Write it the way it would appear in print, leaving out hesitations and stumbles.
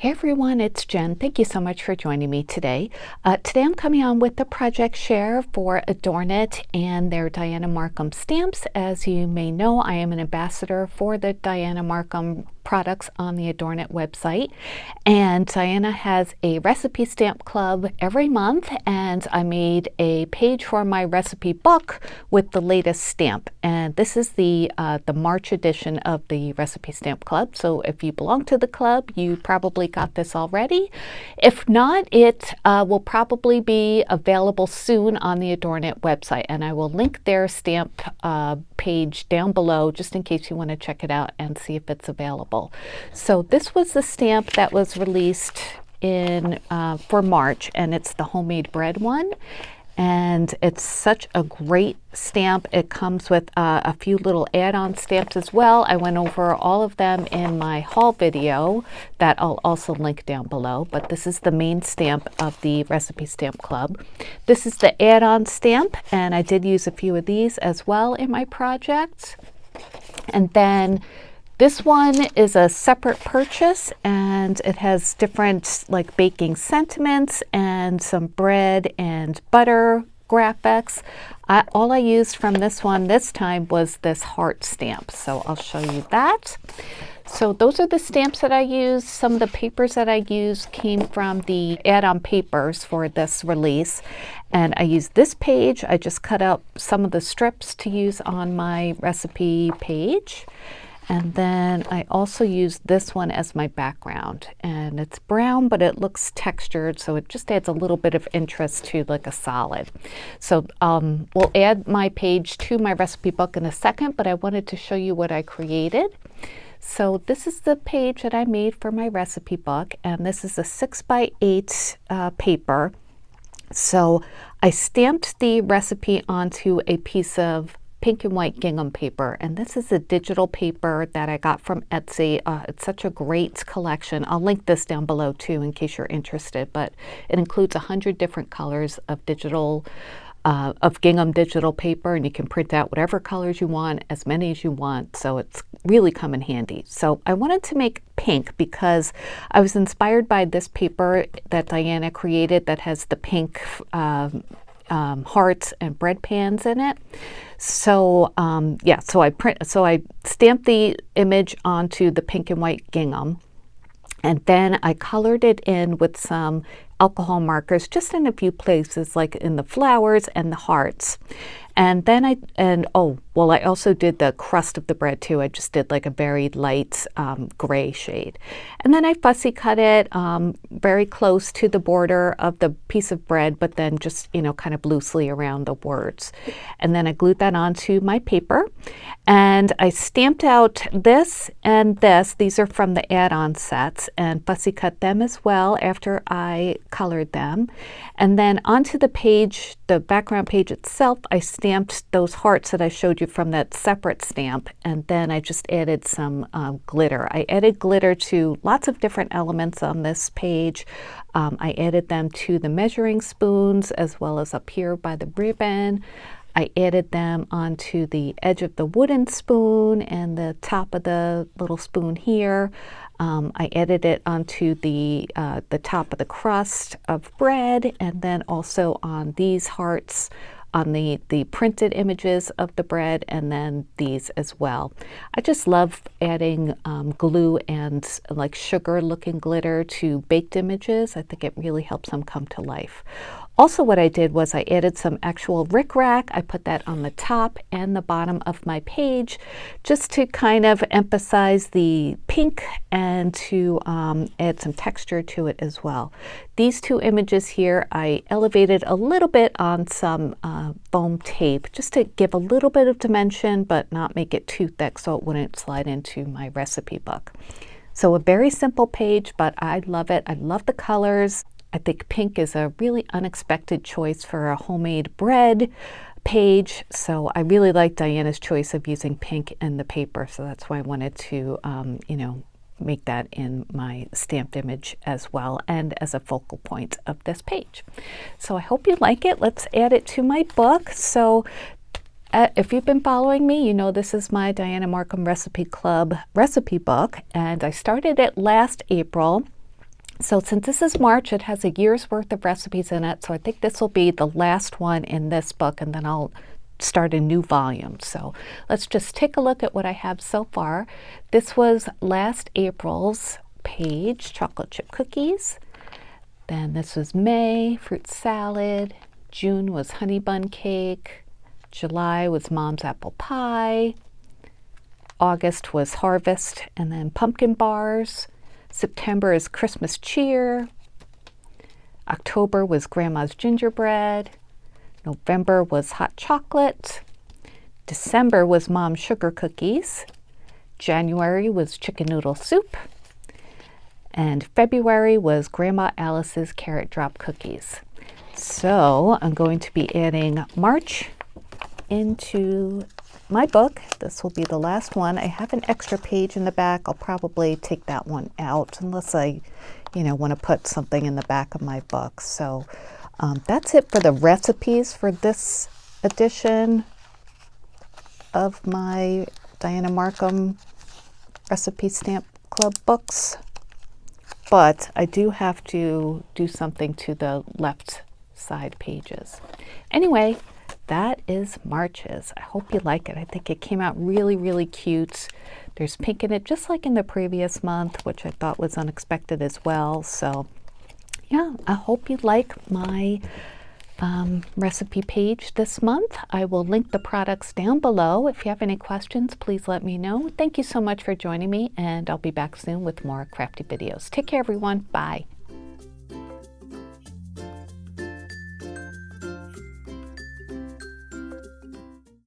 Hey everyone, it's Jen. Thank you so much for joining me today. Today I'm coming on with the project share for AdornIt and their Diana Markham stamps. As you may know, I am an ambassador for the Diana Markham products on the AdornIt website, and Diana has a recipe stamp club every month, and I made a page for my recipe book with the latest stamp, and this is the March edition of the recipe stamp club. So if you belong to the club, you probably got this already. If not, it will probably be available soon on the AdornIt website, and I will link their stamp page down below just in case you want to check it out and see if it's available. So this was the stamp that was released in for March, and it's the homemade bread one. And it's such a great stamp. It comes with a few little add-on stamps as well. I went over all of them in my haul video that I'll also link down below, but this is the main stamp of the Recipe Stamp Club. This is the add-on stamp, and I did use a few of these as well in my project. And then this one is a separate purchase, and it has different like baking sentiments and some bread and butter graphics. All I used from this one this time was this heart stamp, so I'll show you that. So those are the stamps that I used. Some of the papers that I used came from the add-on papers for this release, and I used this page. I just cut out some of the strips to use on my recipe page. And then I also used this one as my background, and it's brown, but it looks textured, so it just adds a little bit of interest to like a solid. So we'll add my page to my recipe book in a second, but I wanted to show you what I created. So this is the page that I made for my recipe book, and this is a 6x8 paper. So I stamped the recipe onto a piece of pink and white gingham paper, and this is a digital paper that I got from Etsy. It's such a great collection. I'll link this down below too in case you're interested, but it includes 100 different colors of digital gingham digital paper, and you can print out whatever colors you want, as many as you want, so it's really come in handy. So I wanted to make pink because I was inspired by this paper that Diana created that has the pink hearts and bread pans in it. So so I stamped the image onto the pink and white gingham, and then I colored it in with some alcohol markers just in a few places, like in the flowers and the hearts. And then I also did the crust of the bread too. I just did like a very light gray shade. And then I fussy cut it very close to the border of the piece of bread, but then just, kind of loosely around the words. And then I glued that onto my paper. And I stamped out this and this. These are from the add-on sets, and fussy cut them as well after I colored them. And then onto the page, the background page itself, I stamped those hearts that I showed you from that separate stamp, and then I just added some glitter. I added glitter to lots of different elements on this page. I added them to the measuring spoons as well as up here by the ribbon. I added them onto the edge of the wooden spoon and the top of the little spoon here. I added it onto the top of the crust of bread, and then also on these hearts on the printed images of the bread, and then these as well. I just love adding glue and like sugar looking glitter to baked images. I think it really helps them come to life. Also, what I did was I added some actual rickrack. I put that on the top and the bottom of my page just to kind of emphasize the pink and to add some texture to it as well. These two images here, I elevated a little bit on some foam tape just to give a little bit of dimension, but not make it too thick so it wouldn't slide into my recipe book. So a very simple page, but I love it. I love the colors. I think pink is a really unexpected choice for a homemade bread page. So I really like Diana's choice of using pink in the paper. So that's why I wanted to, make that in my stamped image as well, and as a focal point of this page. So I hope you like it. Let's add it to my book. So if you've been following me, you know this is my Diana Markham Recipe Club recipe book, and I started it last April. So since this is March, it has a year's worth of recipes in it. So I think this will be the last one in this book, and then I'll start a new volume. So let's just take a look at what I have so far. This was last April's page, chocolate chip cookies. Then this was May, fruit salad. June was honey bun cake. July was mom's apple pie. August was harvest and then pumpkin bars. September is Christmas cheer. October was grandma's gingerbread. November was hot chocolate. December was mom's sugar cookies. January was chicken noodle soup. And February was Grandma Alice's carrot drop cookies. So I'm going to be adding March into my book. This will be the last one. I have an extra page in the back. I'll probably take that one out unless I, want to put something in the back of my book. So that's it for the recipes for this edition of my Diana Markham Recipe Stamp Club books. But I do have to do something to the left side pages. Anyway, that is March's. I hope you like it. I think it came out really, really cute. There's pink in it, just like in the previous month, which I thought was unexpected as well. So yeah, I hope you like my recipe page this month. I will link the products down below. If you have any questions, please let me know. Thank you so much for joining me, and I'll be back soon with more crafty videos. Take care, everyone. Bye.